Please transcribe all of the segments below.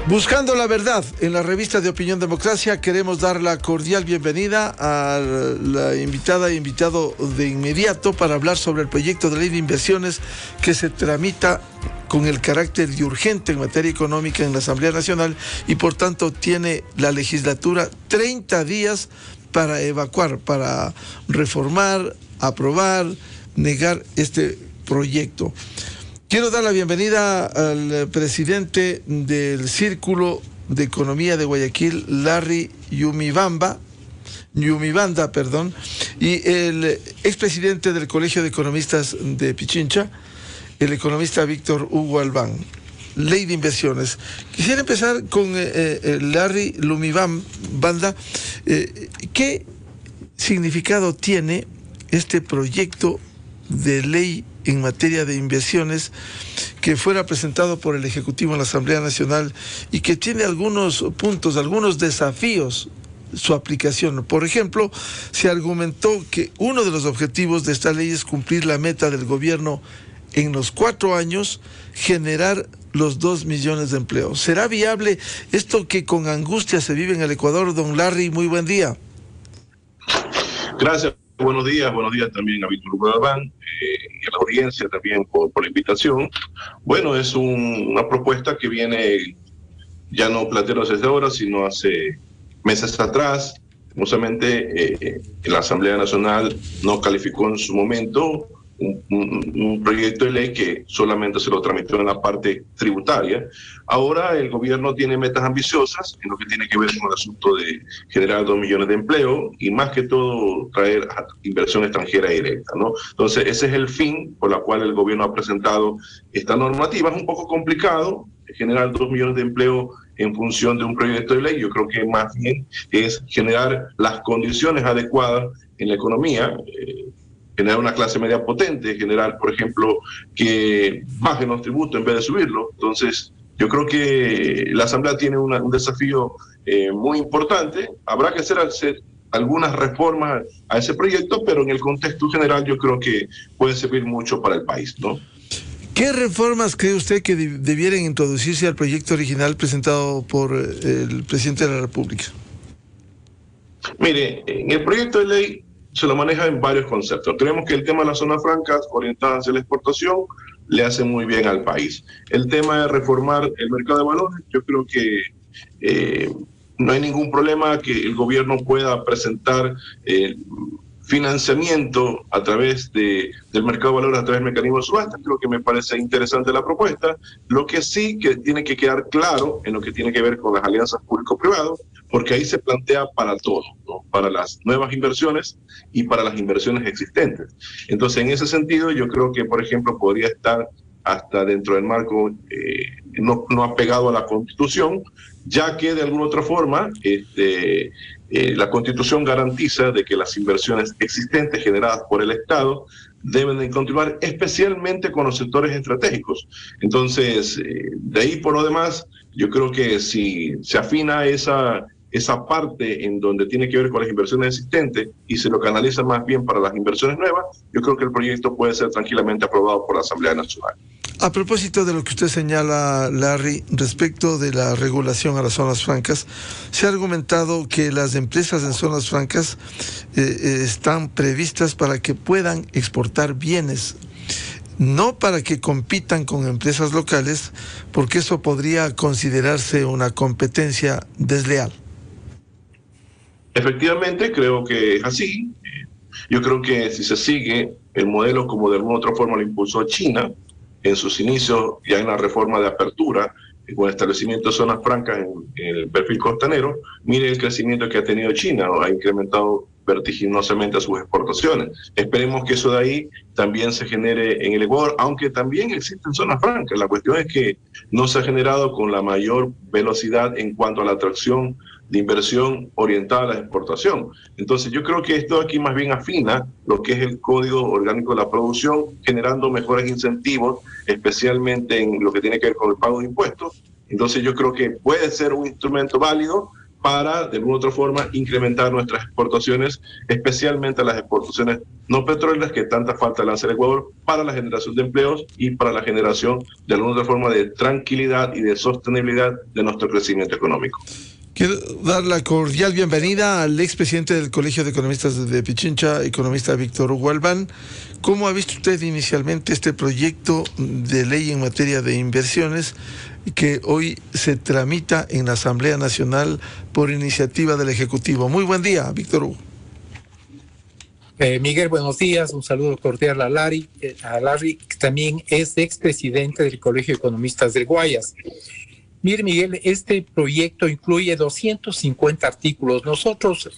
Buscando la verdad, en la revista de Opinión Democracia queremos dar la cordial bienvenida a la invitada e invitado de inmediato para hablar sobre el proyecto de ley de inversiones que se tramita con el carácter de urgente en materia económica en la Asamblea Nacional y por tanto tiene la legislatura 30 días para evacuar, para reformar, aprobar, negar este proyecto. Quiero dar la bienvenida al presidente del Círculo de Economía de Guayaquil, Larry Yumibanda, y el expresidente del Colegio de Economistas de Pichincha, el economista Víctor Hugo Albán. Ley de inversiones. Quisiera empezar con Larry Yumibanda. ¿Qué significado tiene este proyecto de ley en materia de inversiones que fuera presentado por el Ejecutivo en la Asamblea Nacional y que tiene algunos puntos, algunos desafíos su aplicación? Por ejemplo, se argumentó que uno de los objetivos de esta ley es cumplir la meta del gobierno en los 4 años, generar los 2 millones de empleos. ¿Será viable esto que con angustia se vive en el Ecuador? Don Larry, muy buen día. Gracias. Buenos días también a Víctor Hugo Albán y a la audiencia también por la invitación. Bueno, es una propuesta que viene ya no planteada desde ahora, sino hace meses atrás. Justamente la Asamblea Nacional no calificó en su momento un proyecto de ley que solamente se lo tramitó en la parte tributaria. Ahora el gobierno tiene metas ambiciosas en lo que tiene que ver con el asunto de generar 2 millones de empleo y más que todo traer inversión extranjera directa, ¿no? Entonces ese es el fin por la cual el gobierno ha presentado esta normativa. Es un poco complicado generar 2 millones de empleo en función de un proyecto de ley. Yo creo que más bien es generar las condiciones adecuadas en la economía, generar una clase media potente, generar, por ejemplo, que bajen los tributos en vez de subirlos. Entonces, yo creo que la Asamblea tiene un desafío muy importante. Habrá que hacer algunas reformas a ese proyecto, pero en el contexto general yo creo que puede servir mucho para el país, ¿no? ¿Qué reformas cree usted que debieran introducirse al proyecto original presentado por el presidente de la República? Mire, en el proyecto de ley se lo maneja en varios conceptos. Creemos que el tema de las zonas francas orientadas hacia la exportación le hace muy bien al país. El tema de reformar el mercado de valores, yo creo que no hay ningún problema que el gobierno pueda presentar financiamiento a través del mercado de valores, a través del mecanismo de subasta. Creo que me parece interesante la propuesta. Lo que sí que tiene que quedar claro en lo que tiene que ver con las alianzas público-privadas, porque ahí se plantea para todo, ¿no? Para las nuevas inversiones y para las inversiones existentes. Entonces, en ese sentido, yo creo que, por ejemplo, podría estar hasta dentro del marco no apegado a la Constitución, ya que de alguna otra forma la Constitución garantiza de que las inversiones existentes generadas por el Estado deben de continuar, especialmente con los sectores estratégicos. Entonces, de ahí por lo demás, yo creo que si se afina esa parte en donde tiene que ver con las inversiones existentes y se lo canaliza más bien para las inversiones nuevas, yo creo que el proyecto puede ser tranquilamente aprobado por la Asamblea Nacional. A propósito de lo que usted señala, Larry, respecto de la regulación a las zonas francas, se ha argumentado que las empresas en zonas francas están previstas para que puedan exportar bienes, no para que compitan con empresas locales, porque eso podría considerarse una competencia desleal. Efectivamente, creo que es así. Yo creo que si se sigue el modelo como de alguna otra forma lo impulsó China, en sus inicios ya en la reforma de apertura, con el establecimiento de zonas francas en el perfil costanero, mire el crecimiento que ha tenido China, ha incrementado vertiginosamente sus exportaciones. Esperemos que eso de ahí también se genere en el Ecuador, aunque también existen zonas francas. La cuestión es que no se ha generado con la mayor velocidad en cuanto a la atracción de inversión orientada a la exportación. Entonces yo creo que esto aquí más bien afina lo que es el Código Orgánico de la Producción, generando mejores incentivos, especialmente en lo que tiene que ver con el pago de impuestos. Entonces yo creo que puede ser un instrumento válido para, de alguna u otra forma, incrementar nuestras exportaciones, especialmente las exportaciones no petroleras que tanta falta le hace al Ecuador, para la generación de empleos y para la generación, de alguna u otra forma, de tranquilidad y de sostenibilidad de nuestro crecimiento económico. Quiero dar la cordial bienvenida al expresidente del Colegio de Economistas de Pichincha, economista Víctor Hugo Albán. ¿Cómo ha visto usted inicialmente este proyecto de ley en materia de inversiones que hoy se tramita en la Asamblea Nacional por iniciativa del Ejecutivo? Muy buen día, Víctor Hugo. Miguel, buenos días. Un saludo cordial a Larry, que también es expresidente del Colegio de Economistas del Guayas. Mire, Miguel, este proyecto incluye 250 artículos. Nosotros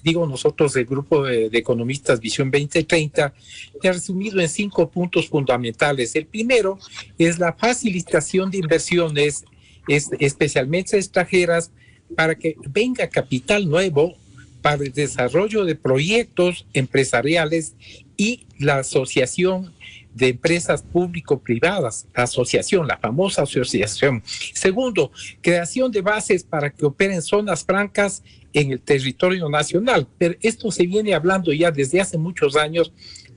del Grupo de Economistas Visión 2030, he resumido en 5 puntos fundamentales. El primero es la facilitación de inversiones, especialmente extranjeras, para que venga capital nuevo para el desarrollo de proyectos empresariales y la asociación de empresas público-privadas, la famosa asociación. Segundo, creación de bases para que operen zonas francas en el territorio nacional. Pero esto se viene hablando ya desde hace muchos años,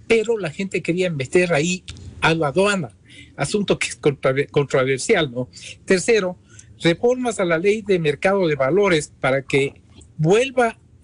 pero la gente quería meter ahí a la aduana, asunto que es controversial, ¿no? Tercero, reformas a la ley de mercado de valores para que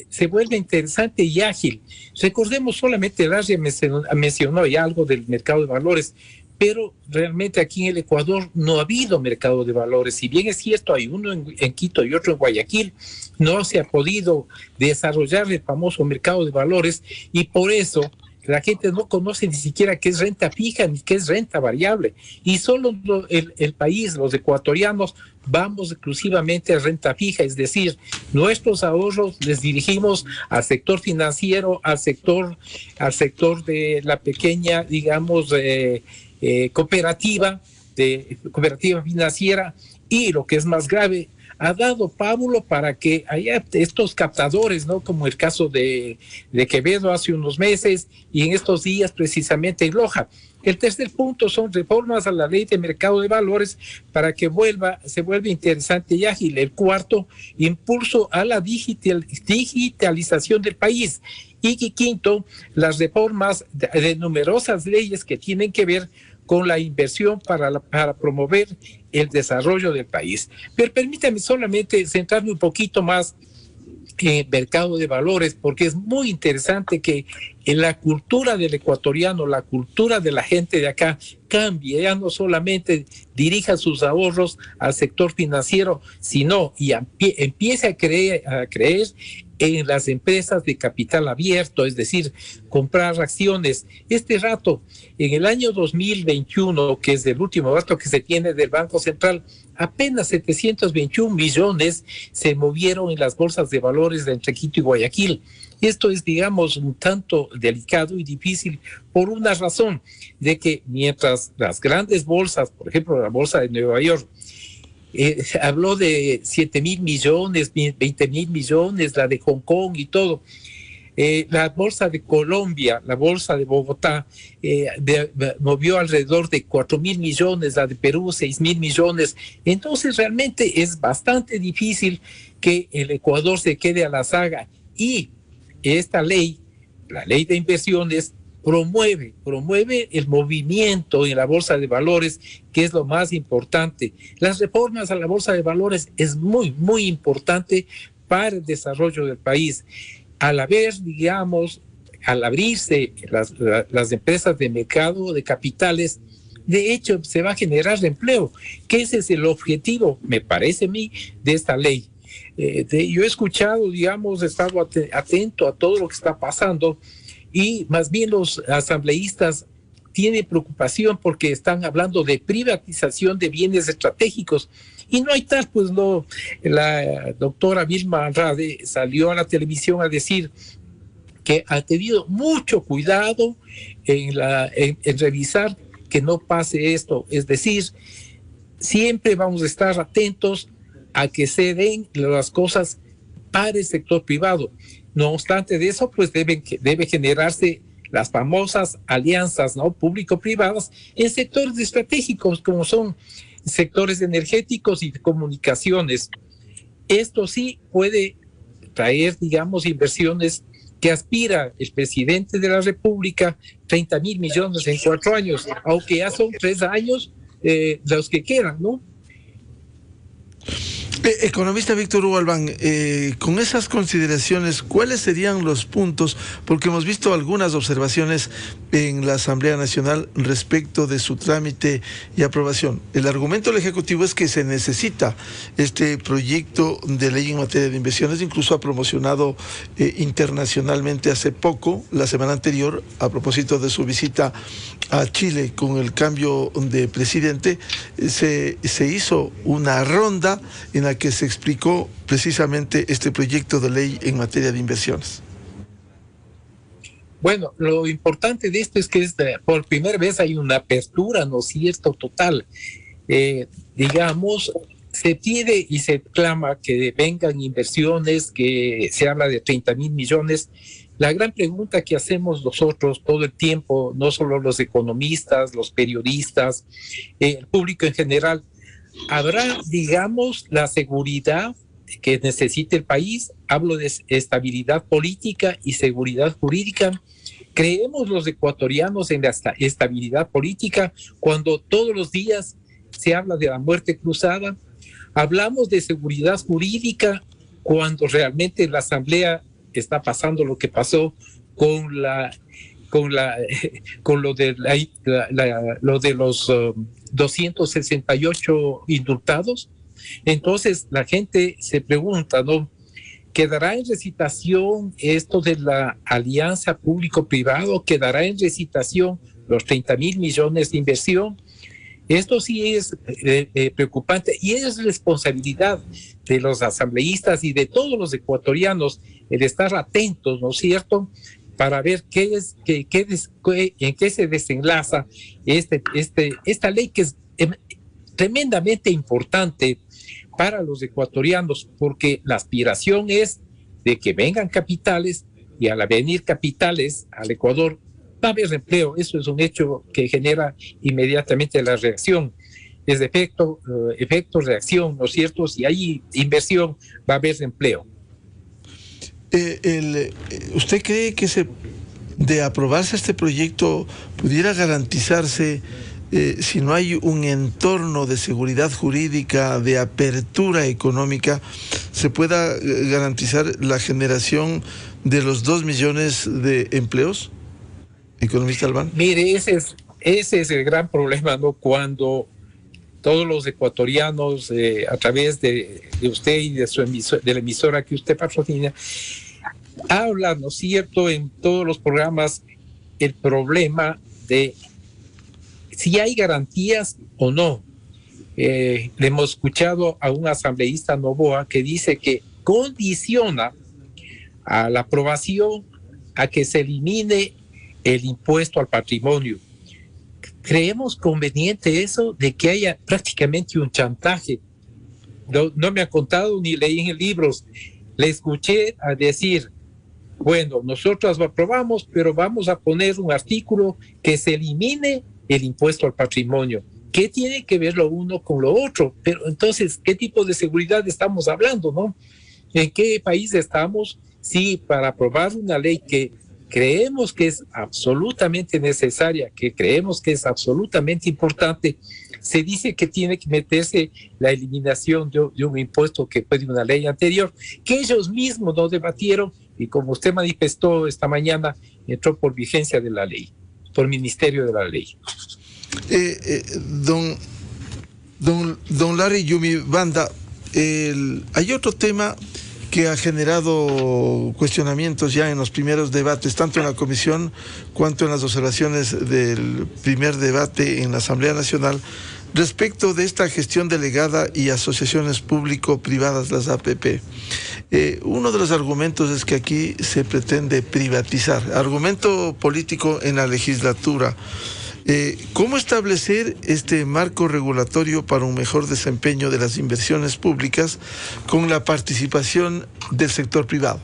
se vuelve interesante y ágil. Recordemos, solamente Larry mencionó ya algo del mercado de valores, pero realmente aquí en el Ecuador no ha habido mercado de valores. Si bien es cierto, hay uno en Quito y otro en Guayaquil, no se ha podido desarrollar el famoso mercado de valores, y por eso la gente no conoce ni siquiera qué es renta fija ni qué es renta variable. Y solo el país, los ecuatorianos, vamos exclusivamente a renta fija, es decir, nuestros ahorros les dirigimos al sector financiero, al sector de la pequeña, digamos, cooperativa financiera, y lo que es más grave, ha dado pábulo para que haya estos captadores, ¿no? Como el caso de Quevedo hace unos meses y en estos días precisamente en Loja. El tercer punto son reformas a la ley de mercado de valores para que se vuelva interesante y ágil. El cuarto, impulso a la digitalización del país. Y quinto, las reformas de numerosas leyes que tienen que ver con la inversión para promover el desarrollo del país. Pero permítame solamente centrarme un poquito más en mercado de valores, porque es muy interesante que en la cultura del ecuatoriano, la cultura de la gente de acá cambie, ya no solamente dirija sus ahorros al sector financiero, sino y empiece a creer en las empresas de capital abierto, es decir, comprar acciones. Este rato, en el año 2021, que es el último dato que se tiene del Banco Central, apenas 721 millones se movieron en las bolsas de valores de entre Quito y Guayaquil. Esto es, digamos, un tanto delicado y difícil por una razón, de que mientras las grandes bolsas, por ejemplo, la bolsa de Nueva York, habló de 7,000 millones, 20,000 millones, la de Hong Kong y todo. La bolsa de Colombia, la bolsa de Bogotá, movió alrededor de 4,000 millones, la de Perú 6,000 millones. Entonces realmente es bastante difícil que el Ecuador se quede a la saga, y esta ley, la ley de inversiones, promueve el movimiento en la bolsa de valores, que es lo más importante. Las reformas a la bolsa de valores es muy, muy importante para el desarrollo del país. Al abrirse las empresas de mercado de capitales, de hecho se va a generar empleo, que ese es el objetivo, me parece a mí, de esta ley. Yo he escuchado, digamos, he estado atento a todo lo que está pasando, y más bien los asambleístas tienen preocupación porque están hablando de privatización de bienes estratégicos. Y no hay tal, pues no. La doctora Vilma Andrade salió a la televisión a decir que ha tenido mucho cuidado en revisar que no pase esto. Es decir, siempre vamos a estar atentos a que se den las cosas para el sector privado. No obstante de eso, pues debe generarse las famosas alianzas, ¿no?, público-privadas en sectores estratégicos como son sectores energéticos y de comunicaciones. Esto sí puede traer, digamos, inversiones que aspira el presidente de la República, 30.000 millones en 4 años, aunque ya son 3 años los que quedan, ¿no? Economista Víctor Hugo Albán, con esas consideraciones, ¿cuáles serían los puntos? Porque hemos visto algunas observaciones en la Asamblea Nacional respecto de su trámite y aprobación. El argumento del Ejecutivo es que se necesita este proyecto de ley en materia de inversiones, incluso ha promocionado internacionalmente hace poco, la semana anterior, a propósito de su visita a Chile con el cambio de presidente, se hizo una ronda en la que se explicó precisamente este proyecto de ley en materia de inversiones. Bueno, lo importante de esto es que por primera vez hay una apertura, ¿no es cierto?, total. Digamos, se pide y se clama que vengan inversiones, que se habla de 30.000 millones. La gran pregunta que hacemos nosotros todo el tiempo, no solo los economistas, los periodistas, el público en general, ¿habrá, digamos, la seguridad que necesita el país? Hablo de estabilidad política y seguridad jurídica. ¿Creemos los ecuatorianos en la estabilidad política cuando todos los días se habla de la muerte cruzada? ¿Hablamos de seguridad jurídica cuando realmente la Asamblea está pasando lo que pasó con lo de los 268 indultados? Entonces la gente se pregunta, ¿no? ¿Quedará en recitación esto de la alianza público-privado? ¿Quedará en recitación los 30.000 millones de inversión? Esto sí es preocupante y es responsabilidad de los asambleístas y de todos los ecuatorianos el estar atentos, ¿no es cierto?, para ver en qué se desenlaza esta ley que es tremendamente importante para los ecuatorianos, porque la aspiración es de que vengan capitales y al venir capitales al Ecuador va a haber empleo. Eso es un hecho que genera inmediatamente la reacción. Es de efecto, reacción, ¿no es cierto? Si hay inversión, va a haber empleo. ¿Usted cree que de aprobarse este proyecto pudiera garantizarse, si no hay un entorno de seguridad jurídica, de apertura económica, se pueda garantizar la generación de los 2 millones de empleos? Economista Albán. Mire, ese es el gran problema, ¿no? Cuando todos los ecuatorianos, a través de usted y de la emisora que usted patrocina, hablan, ¿no es cierto?, en todos los programas, el problema de si hay garantías o no. Le hemos escuchado a un asambleísta Novoa que dice que condiciona a la aprobación a que se elimine el impuesto al patrimonio. ¿Creemos conveniente eso de que haya prácticamente un chantaje? No me ha contado ni leí en libros. Le escuché a decir, bueno, nosotros lo aprobamos, pero vamos a poner un artículo que se elimine el impuesto al patrimonio. ¿Qué tiene que ver lo uno con lo otro? Pero entonces, ¿qué tipo de seguridad estamos hablando, no? ¿En qué país estamos? Sí, para aprobar una ley que creemos que es absolutamente necesaria, que creemos que es absolutamente importante, se dice que tiene que meterse la eliminación de un impuesto que fue de una ley anterior, que ellos mismos no debatieron y como usted manifestó esta mañana, entró por vigencia de la ley, por ministerio de la ley. Don Larry Yumi Banda, hay otro tema que ha generado cuestionamientos ya en los primeros debates, tanto en la comisión cuanto en las observaciones del primer debate en la Asamblea Nacional, respecto de esta gestión delegada y asociaciones público-privadas, las APP. Uno de los argumentos es que aquí se pretende privatizar, argumento político en la legislatura. ¿Cómo establecer este marco regulatorio para un mejor desempeño de las inversiones públicas con la participación del sector privado?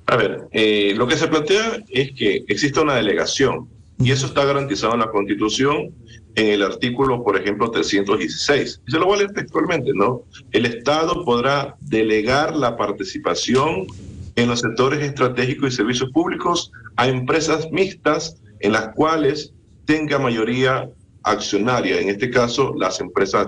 A ver, lo que se plantea es que exista una delegación Y eso está garantizado en la Constitución, en el artículo, por ejemplo, 316. Y se lo voy a leer textualmente, ¿no? El Estado podrá delegar la participación en los sectores estratégicos y servicios públicos a empresas mixtas en las cuales tenga mayoría accionaria, en este caso las empresas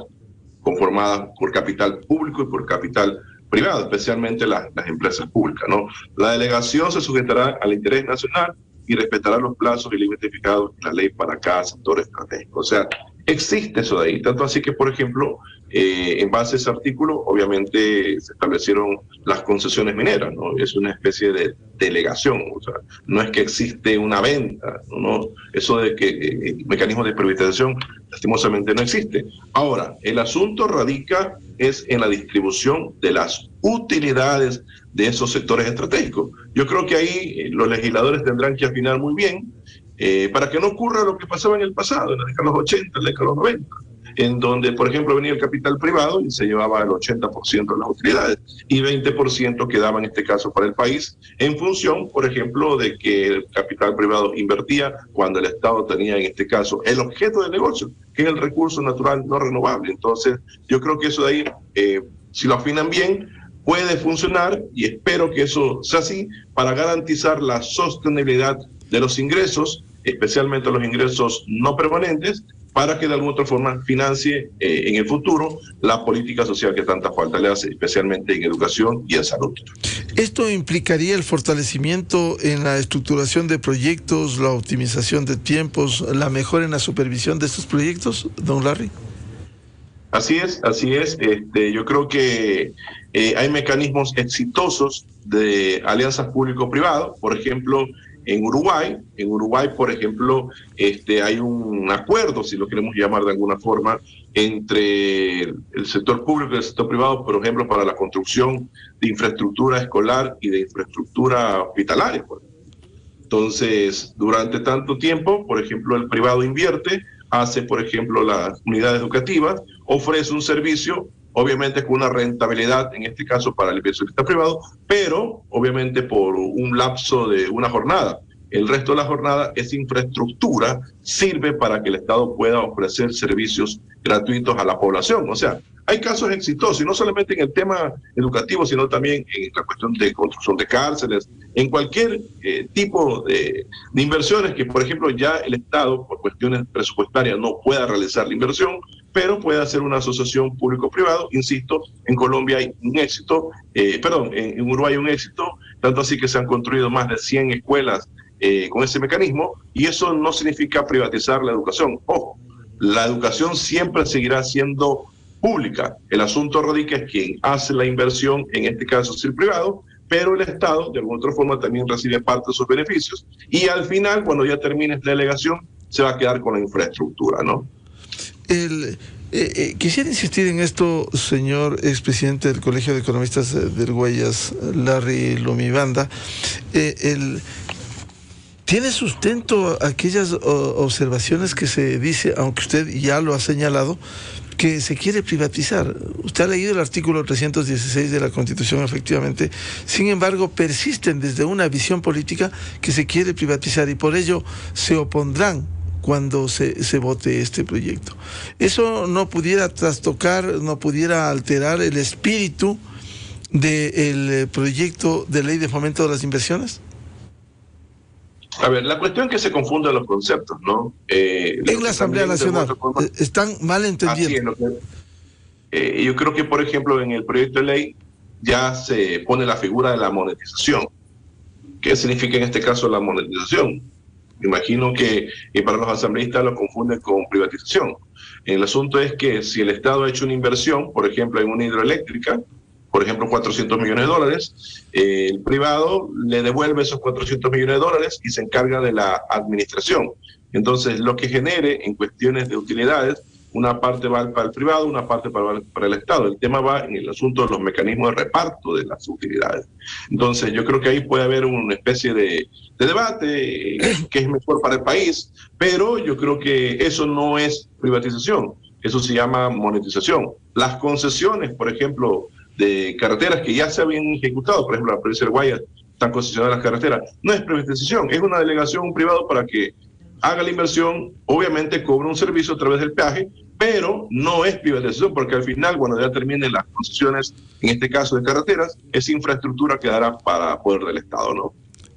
conformadas por capital público y por capital privado, especialmente las empresas públicas, ¿no? La delegación se sujetará al interés nacional y respetará los plazos y límites fijados en la ley para cada sector estratégico. O sea, existe eso de ahí. Tanto así que, por ejemplo, en base a ese artículo, obviamente se establecieron las concesiones mineras, ¿no? Es una especie de delegación, o sea, no es que existe una venta, ¿no? Eso de que mecanismos de privatización lastimosamente no existe. Ahora, el asunto radica es en la distribución de las utilidades de esos sectores estratégicos. Yo creo que ahí los legisladores tendrán que afinar muy bien para que no ocurra lo que pasaba en el pasado, en la década de los 80, en la década de los 90, en donde, por ejemplo, venía el capital privado y se llevaba el 80% de las utilidades y 20% quedaba en este caso para el país, en función, por ejemplo, de que el capital privado invertía cuando el Estado tenía, en este caso, el objeto de negocio, que es el recurso natural no renovable. Entonces, yo creo que eso de ahí, si lo afinan bien, puede funcionar, y espero que eso sea así, para garantizar la sostenibilidad de los ingresos, especialmente los ingresos no permanentes, para que de alguna otra forma financie en el futuro la política social que tanta falta le hace, especialmente en educación y en salud. ¿Esto implicaría el fortalecimiento en la estructuración de proyectos, la optimización de tiempos, la mejora en la supervisión de estos proyectos, don Larry? Así es, así es. Yo creo que hay mecanismos exitosos de alianzas público-privado. Por ejemplo, en Uruguay, por ejemplo, hay un acuerdo, si lo queremos llamar de alguna forma, entre el sector público y el sector privado, por ejemplo, para la construcción de infraestructura escolar y de infraestructura hospitalaria. Entonces, durante tanto tiempo, por ejemplo, el privado invierte, hace, por ejemplo, las unidades educativas, ofrece un servicio, obviamente con una rentabilidad, en este caso para el inversionista privado, pero obviamente por un lapso de una jornada. El resto de la jornada, esa infraestructura sirve para que el Estado pueda ofrecer servicios gratuitos a la población. O sea, hay casos exitosos, y no solamente en el tema educativo, sino también en la cuestión de construcción de cárceles, en cualquier tipo de inversiones que, por ejemplo, ya el Estado, por cuestiones presupuestarias, no pueda realizar la inversión, pero puede hacer una asociación público-privado. Insisto, en Colombia hay un éxito, en Uruguay hay un éxito, tanto así que se han construido más de 100 escuelas con ese mecanismo, y eso no significa privatizar la educación. Ojo, la educación siempre seguirá siendo pública. El asunto radica es quien hace la inversión, en este caso es el privado, pero el Estado, de alguna otra forma, también recibe parte de sus beneficios. Y al final, cuando ya termine esta delegación, se va a quedar con la infraestructura, ¿no? Quisiera insistir en esto, señor expresidente del Colegio de Economistas del Guayas, Larry Lumibanda. ¿Tiene sustento aquellas observaciones que se dice, aunque usted ya lo ha señalado, que se quiere privatizar? Usted ha leído el artículo 316 de la Constitución, efectivamente. Sin embargo, persisten desde una visión política que se quiere privatizar, y por ello se opondrán cuando se vote este proyecto. ¿Eso no pudiera trastocar, no pudiera alterar el espíritu del proyecto de ley de fomento de las inversiones? A ver, la cuestión es que se confunden los conceptos, ¿no? En la Asamblea Nacional están mal entendiendo. Yo creo que, por ejemplo, en el proyecto de ley ya se pone la figura de la monetización. ¿Qué significa en este caso la monetización? Me imagino que para los asambleístas lo confunden con privatización. El asunto es que si el Estado ha hecho una inversión, por ejemplo, en una hidroeléctrica, por ejemplo, $400 millones, el privado le devuelve esos $400 millones y se encarga de la administración. Entonces, lo que genere en cuestiones de utilidades, una parte va para el privado, una parte para el Estado. El tema va en el asunto de los mecanismos de reparto de las utilidades. Entonces, yo creo que ahí puede haber una especie de debate, que es mejor para el país, pero yo creo que eso no es privatización, eso se llama monetización. Las concesiones, por ejemplo, de carreteras que ya se habían ejecutado, por ejemplo, la provincia del Guayas están concesionadas las carreteras, no es privatización, es una delegación, un privado para que haga la inversión, obviamente cobra un servicio a través del peaje, pero no es privatización, porque al final, cuando ya terminen las concesiones, en este caso de carreteras, esa infraestructura quedará para poder del Estado, ¿no?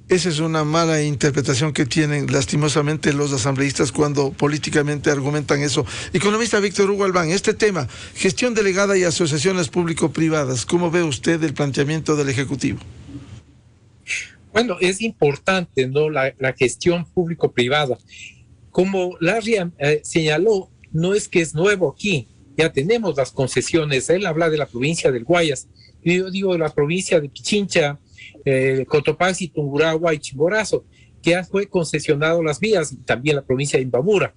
Esa es una mala interpretación que tienen lastimosamente los asambleístas cuando políticamente argumentan eso. Economista Víctor Hugo Albán, este tema, gestión delegada y asociaciones público-privadas, ¿cómo ve usted el planteamiento del Ejecutivo? Bueno, es importante, ¿no?, la gestión público-privada. Como Larry señaló, no es que es nuevo aquí, ya tenemos las concesiones. Él habla de la provincia del Guayas, y yo digo de la provincia de Pichincha, Cotopaxi, Tungurahua y Chimborazo, que ya fue concesionado las vías, y también la provincia de Imbabura,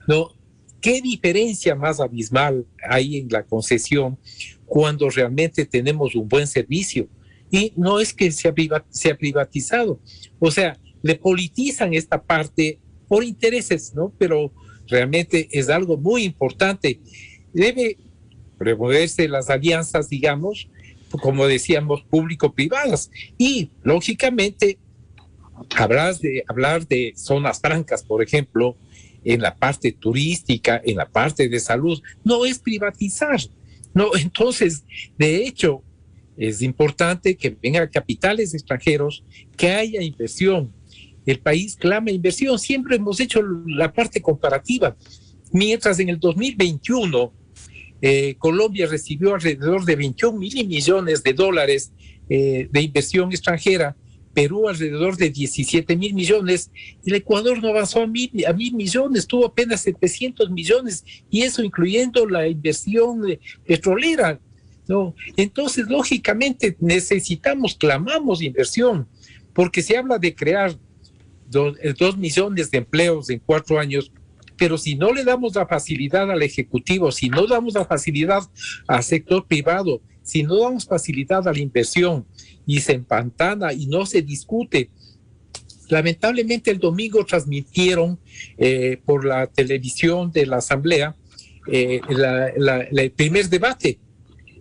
¿no? ¿Qué diferencia más abismal hay en la concesión cuando realmente tenemos un buen servicio? Y no es que se ha privatizado, o sea, le politizan esta parte por intereses, ¿no? Pero realmente es algo muy importante. Debe promoverse las alianzas, digamos, como decíamos, público-privadas. Y, lógicamente, habrás de hablar de zonas francas, por ejemplo, en la parte turística, en la parte de salud. No es privatizar. No, entonces, de hecho, es importante que vengan capitales extranjeros, que haya inversión. El país clama inversión. Siempre hemos hecho la parte comparativa. Mientras en el 2021 Colombia recibió alrededor de 21 mil millones de dólares de inversión extranjera, Perú alrededor de 17 mil millones, el Ecuador no avanzó a mil millones, tuvo apenas 700 millones, y eso incluyendo la inversión petrolera, ¿no? Entonces, lógicamente, clamamos inversión, porque se habla de crear 2 millones de empleos en 4 años, pero si no le damos la facilidad al Ejecutivo, si no damos la facilidad al sector privado, si no damos facilidad a la inversión y se empantana y no se discute. Lamentablemente el domingo transmitieron por la televisión de la Asamblea el primer debate,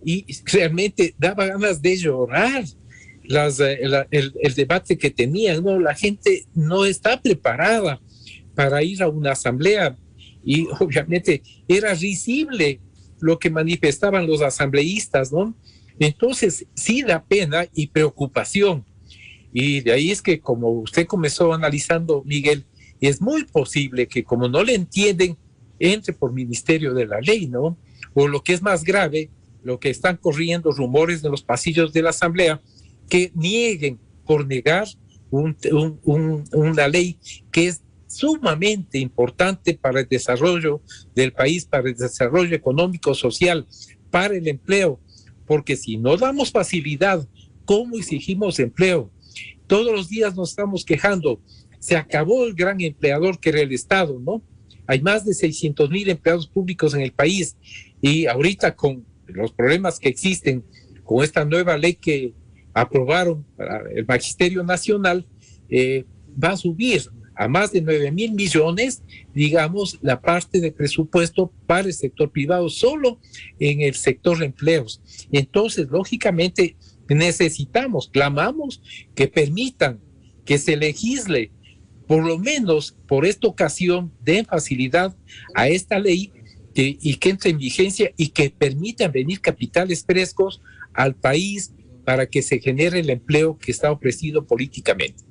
y realmente daba ganas de llorar. El debate que tenían, ¿no? La gente no está preparada para ir a una asamblea, y obviamente era risible lo que manifestaban los asambleístas, ¿no? Entonces sí da pena y preocupación, y de ahí es que, como usted comenzó analizando, Miguel, es muy posible que, como no le entienden, entre por Ministerio de la Ley, ¿no? O lo que es más grave, lo que están corriendo rumores de los pasillos de la asamblea, que nieguen por negar una ley que es sumamente importante para el desarrollo del país, para el desarrollo económico, social, para el empleo, porque si no damos facilidad, ¿cómo exigimos empleo? Todos los días nos estamos quejando, se acabó el gran empleador que era el Estado, ¿no? Hay más de 600,000 empleados públicos en el país, y ahorita con los problemas que existen, con esta nueva ley que aprobaron para el Magisterio Nacional, va a subir a más de 9,000 millones, digamos, la parte de presupuesto para el sector privado, solo en el sector de empleos. Entonces, lógicamente, clamamos que permitan que se legisle, por lo menos por esta ocasión, den facilidad a esta ley y que entre en vigencia y que permitan venir capitales frescos al país para que se genere el empleo que está ofrecido políticamente.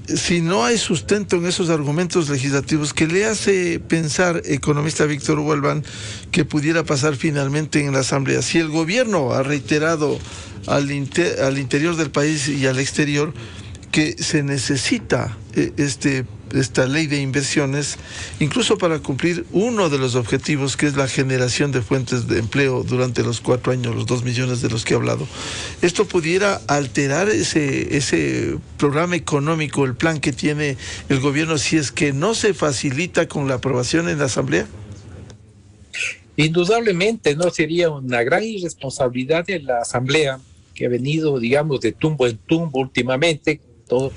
Si no hay sustento en esos argumentos legislativos, ¿qué le hace pensar, economista Víctor Hugo Albán, que pudiera pasar finalmente en la Asamblea? Si el gobierno ha reiterado al interior del país y al exterior que se necesita esta ley de inversiones, incluso para cumplir uno de los objetivos, que es la generación de fuentes de empleo durante los 4 años, los 2 millones de los que he hablado. ¿Esto pudiera alterar ese programa económico, el plan que tiene el gobierno, si es que no se facilita con la aprobación en la Asamblea? Indudablemente, ¿no? Sería una gran irresponsabilidad de la Asamblea, que ha venido, digamos, de tumbo en tumbo últimamente.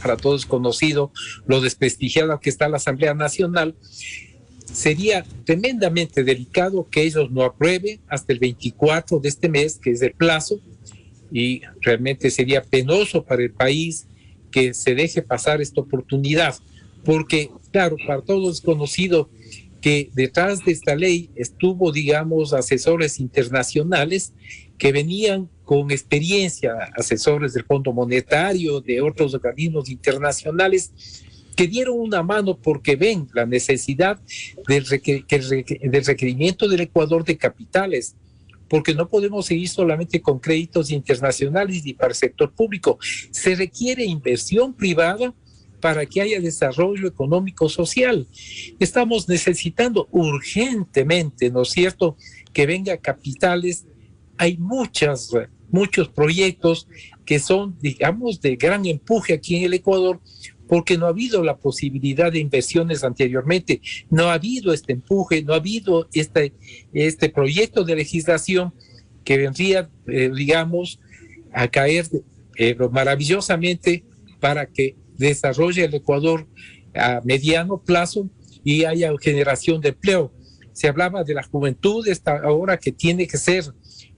Para todos es conocido lo desprestigiada que está la Asamblea Nacional. Sería tremendamente delicado que ellos no aprueben hasta el 24 de este mes, que es el plazo, y realmente sería penoso para el país que se deje pasar esta oportunidad. porque, claro, para todos es conocido que detrás de esta ley estuvo, digamos, asesores internacionales que venían con experiencia, asesores del Fondo Monetario, de otros organismos internacionales, que dieron una mano porque ven la necesidad del requerimiento del Ecuador de capitales, porque no podemos seguir solamente con créditos internacionales y para el sector público. Se requiere inversión privada para que haya desarrollo económico social. Estamos necesitando urgentemente, ¿no es cierto?, que venga capitales. Hay muchos proyectos que son, digamos, de gran empuje aquí en el Ecuador, porque no ha habido la posibilidad de inversiones anteriormente, no ha habido este empuje, no ha habido este proyecto de legislación que vendría, digamos, a caer maravillosamente para que desarrolle el Ecuador a mediano plazo y haya generación de empleo. Se hablaba de la juventud esta ahora que tiene que ser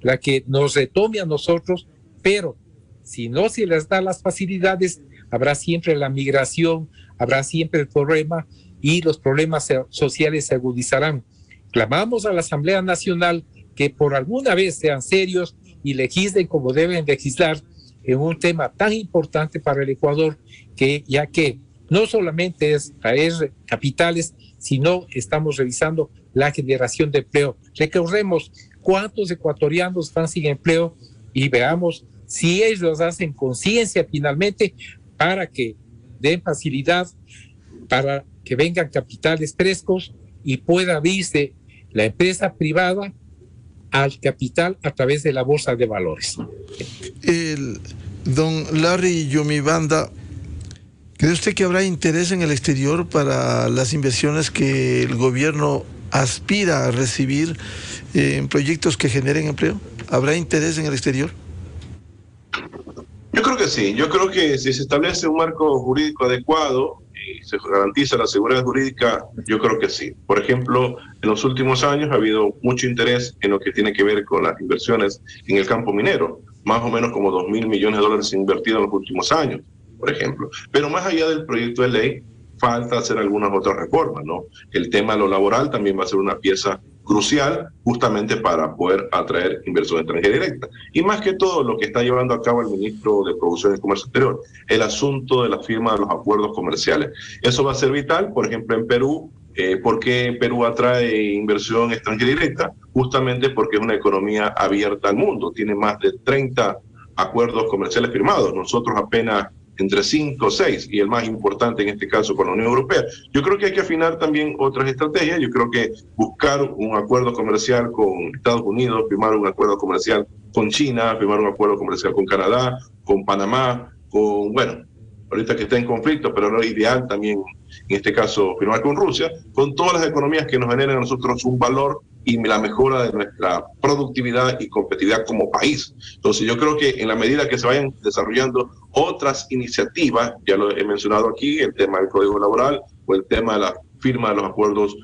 la que nos retome a nosotros, pero si no se les da las facilidades, habrá siempre la migración, habrá siempre el problema y los problemas sociales se agudizarán. Clamamos a la Asamblea Nacional que por alguna vez sean serios y legislen como deben legislar en un tema tan importante para el Ecuador, que ya que no solamente es traer capitales, sino estamos revisando la generación de empleo. Recordemos cuántos ecuatorianos están sin empleo y veamos si ellos hacen conciencia finalmente para que den facilidad para que vengan capitales frescos y pueda abrirse la empresa privada al capital a través de la bolsa de valores. Don Larry Yomibanda, ¿cree usted que habrá interés en el exterior para las inversiones que el gobierno aspira a recibir en proyectos que generen empleo? ¿Habrá interés en el exterior? Yo creo que sí. Yo creo que si se establece un marco jurídico adecuado y se garantiza la seguridad jurídica, yo creo que sí. Por ejemplo, en los últimos años ha habido mucho interés en lo que tiene que ver con las inversiones en el campo minero. Más o menos como $2.000 millones invertidos en los últimos años, por ejemplo. Pero más allá del proyecto de ley, falta hacer algunas otras reformas, ¿no? El tema de lo laboral también va a ser una pieza crucial justamente para poder atraer inversión extranjera directa. Y más que todo lo que está llevando a cabo el ministro de Producción y Comercio Exterior, el asunto de la firma de los acuerdos comerciales. Eso va a ser vital, por ejemplo, en Perú. ¿Por qué Perú atrae inversión extranjera directa? Justamente porque es una economía abierta al mundo. Tiene más de 30 acuerdos comerciales firmados. Nosotros apenas entre 5 o 6, y el más importante en este caso con la Unión Europea. Yo creo que hay que afinar también otras estrategias. Yo creo que buscar un acuerdo comercial con Estados Unidos, firmar un acuerdo comercial con China, firmar un acuerdo comercial con Canadá, con Panamá, con, bueno, ahorita que está en conflicto, pero lo ideal también, en este caso, firmar con Rusia, con todas las economías que nos generan a nosotros un valor y la mejora de nuestra productividad y competitividad como país. Entonces yo creo que en la medida que se vayan desarrollando otras iniciativas, ya lo he mencionado aquí, el tema del Código Laboral o el tema de la firma de los acuerdos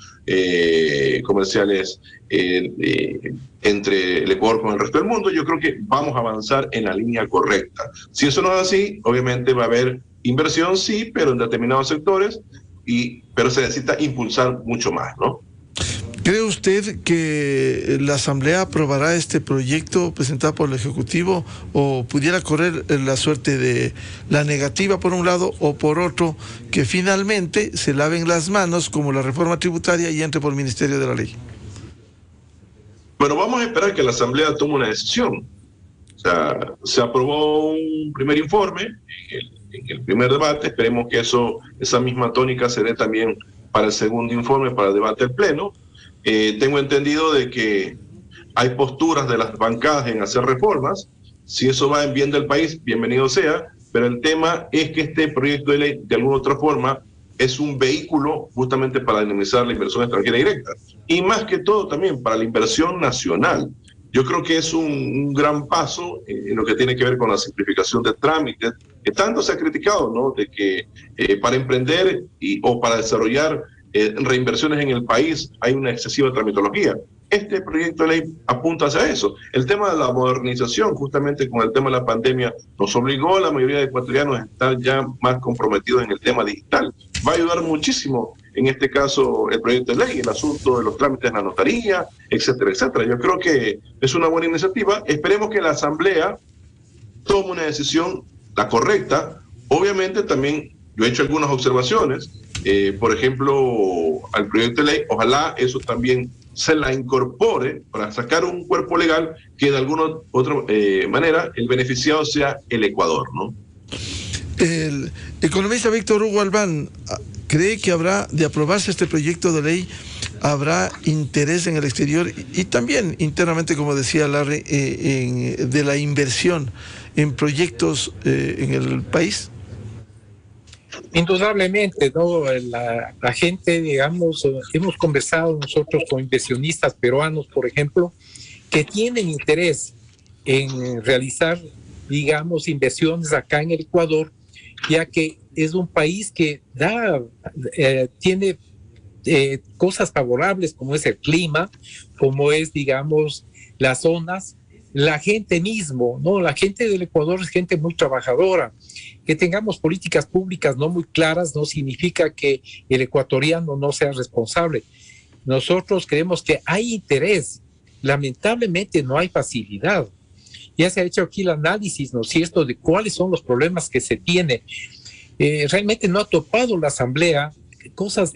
comerciales entre el Ecuador con el resto del mundo, yo creo que vamos a avanzar en la línea correcta. Si eso no es así, obviamente va a haber inversión, sí, pero en determinados sectores, pero se necesita impulsar mucho más, ¿no? ¿Cree usted que la Asamblea aprobará este proyecto presentado por el Ejecutivo o pudiera correr la suerte de la negativa por un lado o por otro, que finalmente se laven las manos como la reforma tributaria y entre por el Ministerio de la Ley? Bueno, vamos a esperar que la Asamblea tome una decisión. O sea, se aprobó un primer informe en el primer debate. Esperemos que esa misma tónica se dé también para el segundo informe, para el debate del Pleno. Tengo entendido de que hay posturas de las bancadas en hacer reformas. Si eso va en bien del país, bienvenido sea, pero el tema es que este proyecto de ley, de alguna otra forma, es un vehículo justamente para dinamizar la inversión extranjera directa. Y más que todo también para la inversión nacional. Yo creo que es un gran paso en lo que tiene que ver con la simplificación de trámites, que tanto se ha criticado, ¿no? De que para emprender o para desarrollar reinversiones en el país hay una excesiva tramitología. este proyecto de ley apunta hacia eso. El tema de la modernización, justamente con el tema de la pandemia, nos obligó a la mayoría de ecuatorianos a estar ya más comprometidos en el tema digital. Va a ayudar muchísimo, en este caso, el proyecto de ley, el asunto de los trámites en la notaría, etcétera, etcétera. Yo creo que es una buena iniciativa. Esperemos que la Asamblea tome una decisión, la correcta. Obviamente también yo he hecho algunas observaciones, por ejemplo, al proyecto de ley, ojalá eso también se la incorpore para sacar un cuerpo legal que de alguna otra manera el beneficiado sea el Ecuador, ¿no? El economista Víctor Hugo Albán cree que habrá, de aprobarse este proyecto de ley, habrá interés en el exterior y también internamente, como decía Larry, de la inversión en proyectos en el país. Indudablemente, ¿no? La gente, digamos, hemos conversado nosotros con inversionistas peruanos, por ejemplo, que tienen interés en realizar, digamos, inversiones acá en el Ecuador, ya que es un país que tiene cosas favorables, como es el clima, como es, digamos, las zonas, la gente mismo, ¿no? La gente del Ecuador es gente muy trabajadora. Que tengamos políticas públicas no muy claras no significa que el ecuatoriano no sea responsable. Nosotros creemos que hay interés, lamentablemente no hay facilidad. Ya se ha hecho aquí el análisis, ¿no es cierto?, de cuáles son los problemas que se tiene. Realmente no ha topado la Asamblea cosas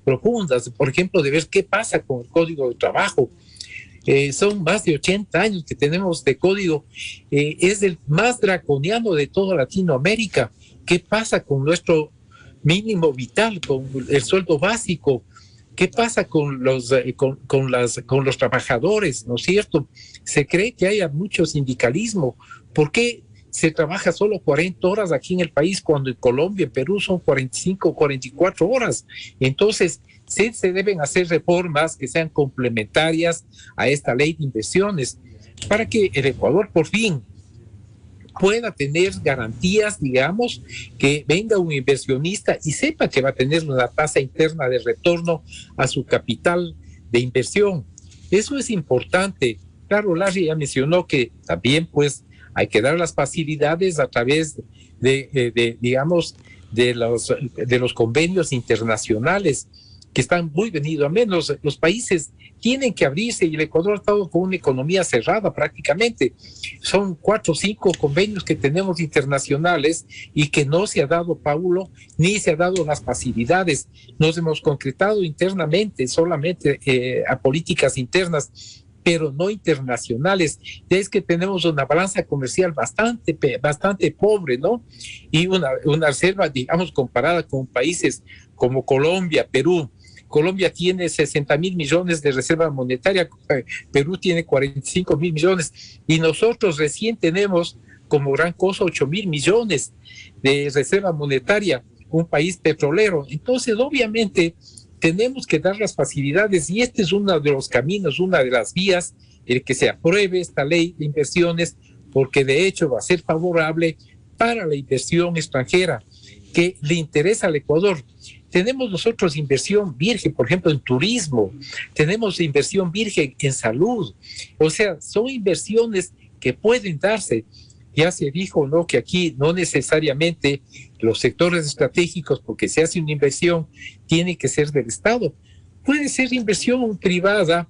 profundas, por ejemplo, de ver qué pasa con el Código de Trabajo. Son más de 80 años que tenemos de código, es el más draconiano de toda Latinoamérica. ¿Qué pasa con nuestro mínimo vital, con el sueldo básico? ¿Qué pasa con los trabajadores, no es cierto? Se cree que haya mucho sindicalismo. ¿Por qué se trabaja solo 40 horas aquí en el país cuando en Colombia, en Perú son 45 o 44 horas? Entonces, sí se deben hacer reformas que sean complementarias a esta ley de inversiones para que el Ecuador por fin pueda tener garantías, digamos, que venga un inversionista y sepa que va a tener una tasa interna de retorno a su capital de inversión. Eso es importante. Claro, Larry ya mencionó que también pues hay que dar las facilidades a través digamos, de los convenios internacionales que están muy venidos a menos. Los países tienen que abrirse y el Ecuador ha estado con una economía cerrada prácticamente. Son 4 o 5 convenios que tenemos internacionales y que no se ha dado pábulo ni se ha dado las facilidades. Nos hemos concretado internamente solamente a políticas internas, pero no internacionales. Es que tenemos una balanza comercial bastante pobre, ¿no? Y una reserva, digamos, comparada con países como Colombia, Perú. Colombia tiene 60,000 millones de reserva monetaria, Perú tiene 45,000 millones, y nosotros recién tenemos como gran cosa 8,000 millones de reserva monetaria, un país petrolero. Entonces, obviamente, tenemos que dar las facilidades y este es uno de los caminos, una de las vías, el que se apruebe esta ley de inversiones, porque de hecho va a ser favorable para la inversión extranjera que le interesa al Ecuador. Tenemos nosotros inversión virgen, por ejemplo, en turismo, tenemos inversión virgen en salud, o sea, son inversiones que pueden darse. Ya se dijo, ¿no?, que aquí no necesariamente los sectores estratégicos, porque se hace una inversión, tiene que ser del Estado. Puede ser inversión privada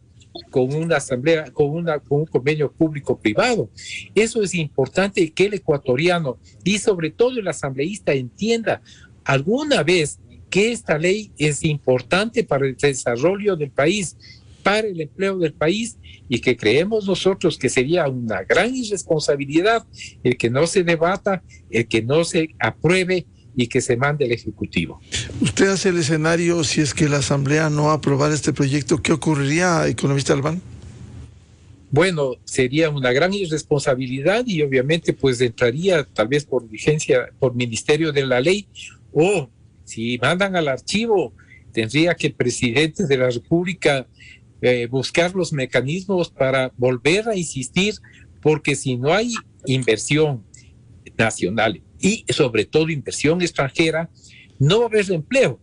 con una asamblea, con un convenio público-privado. Eso es importante que el ecuatoriano y sobre todo el asambleísta entienda alguna vez que esta ley es importante para el desarrollo del país, para el empleo del país, y que creemos nosotros que sería una gran irresponsabilidad el que no se debata, el que no se apruebe y que se mande al Ejecutivo. ¿Usted hace el escenario si es que la Asamblea no aprobara este proyecto? ¿Qué ocurriría, economista Albán? Bueno, sería una gran irresponsabilidad y obviamente pues entraría tal vez por vigencia, por ministerio de la ley, o si mandan al archivo, tendría que el presidente de la República buscar los mecanismos para volver a insistir, porque si no hay inversión nacional y sobre todo inversión extranjera, no va a haber empleo.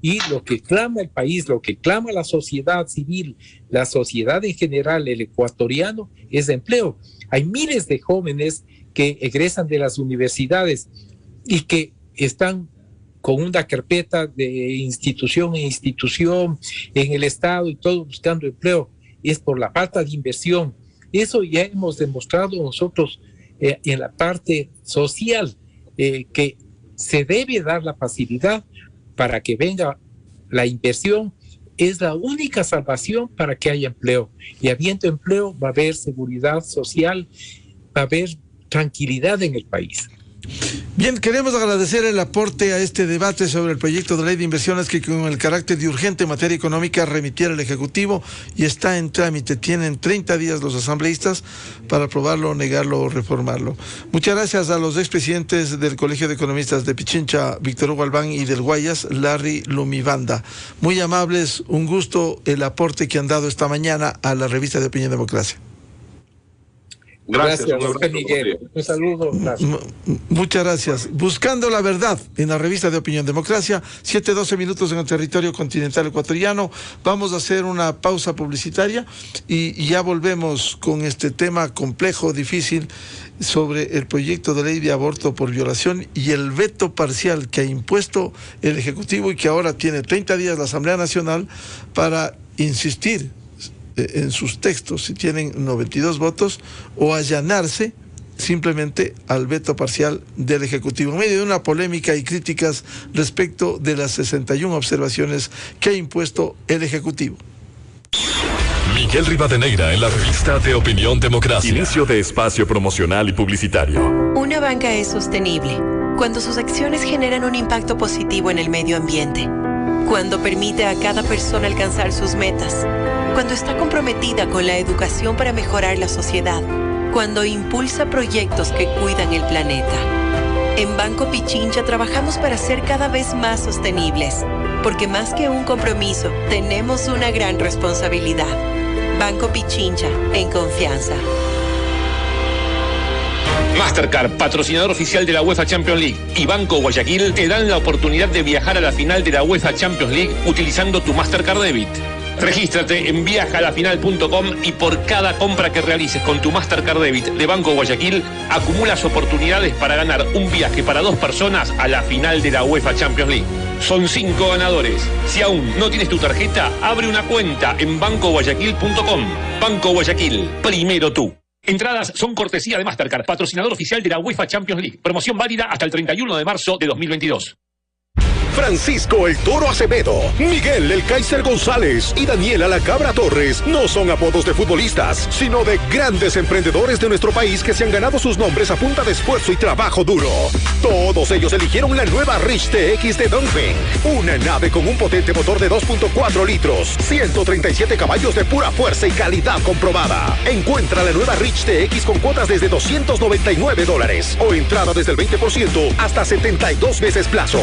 Y lo que clama el país, lo que clama la sociedad civil, la sociedad en general, el ecuatoriano, es empleo. Hay miles de jóvenes que egresan de las universidades y que están con una carpeta de institución en institución en el Estado y todo buscando empleo. Es por la falta de inversión. Eso ya hemos demostrado nosotros en la parte social, que se debe dar la facilidad para que venga la inversión. Es la única salvación para que haya empleo. Y habiendo empleo va a haber seguridad social, va a haber tranquilidad en el país. Bien, queremos agradecer el aporte a este debate sobre el proyecto de ley de inversiones que con el carácter de urgente en materia económica remitiera al Ejecutivo y está en trámite. Tienen 30 días los asambleístas para aprobarlo, negarlo o reformarlo. Muchas gracias a los expresidentes del Colegio de Economistas de Pichincha, Víctor Hugo Albán, y del Guayas, Larry Lumibanda. Muy amables, un gusto el aporte que han dado esta mañana a la revista de Opinión Democracia. Gracias, José Miguel. Un saludo. Gracias. Muchas gracias. Buscando la verdad en la revista de Opinión Democracia, 7:12 minutos en el territorio continental ecuatoriano. Vamos a hacer una pausa publicitaria y ya volvemos con este tema complejo, difícil, sobre el proyecto de ley de aborto por violación y el veto parcial que ha impuesto el Ejecutivo y que ahora tiene 30 días la Asamblea Nacional para insistir en sus textos, si tienen 92 votos, o allanarse simplemente al veto parcial del Ejecutivo, en medio de una polémica y críticas respecto de las 61 observaciones que ha impuesto el Ejecutivo. Miguel Rivadeneira en la revista de Opinión Democracia. Inicio de espacio promocional y publicitario. Una banca es sostenible cuando sus acciones generan un impacto positivo en el medio ambiente, cuando permite a cada persona alcanzar sus metas, cuando está comprometida con la educación para mejorar la sociedad, cuando impulsa proyectos que cuidan el planeta. En Banco Pichincha trabajamos para ser cada vez más sostenibles, porque más que un compromiso, tenemos una gran responsabilidad. Banco Pichincha, en confianza. Mastercard, patrocinador oficial de la UEFA Champions League, y Banco Guayaquil te dan la oportunidad de viajar a la final de la UEFA Champions League utilizando tu Mastercard Debit. Regístrate en viajalafinal.com y por cada compra que realices con tu Mastercard Debit de Banco Guayaquil, acumulas oportunidades para ganar un viaje para 2 personas a la final de la UEFA Champions League. Son 5 ganadores. Si aún no tienes tu tarjeta, abre una cuenta en bancoguayaquil.com. Banco Guayaquil, primero tú. Entradas son cortesía de Mastercard, patrocinador oficial de la UEFA Champions League. Promoción válida hasta el 31 de marzo de 2022. Francisco el Toro Acevedo, Miguel el Kaiser González y Daniela la Cabra Torres no son apodos de futbolistas, sino de grandes emprendedores de nuestro país que se han ganado sus nombres a punta de esfuerzo y trabajo duro. Todos ellos eligieron la nueva Rich TX de Dongfeng, una nave con un potente motor de 2.4 litros, 137 caballos de pura fuerza y calidad comprobada. Encuentra la nueva Rich TX con cuotas desde $299 o entrada desde el 20% hasta 72 veces plazo.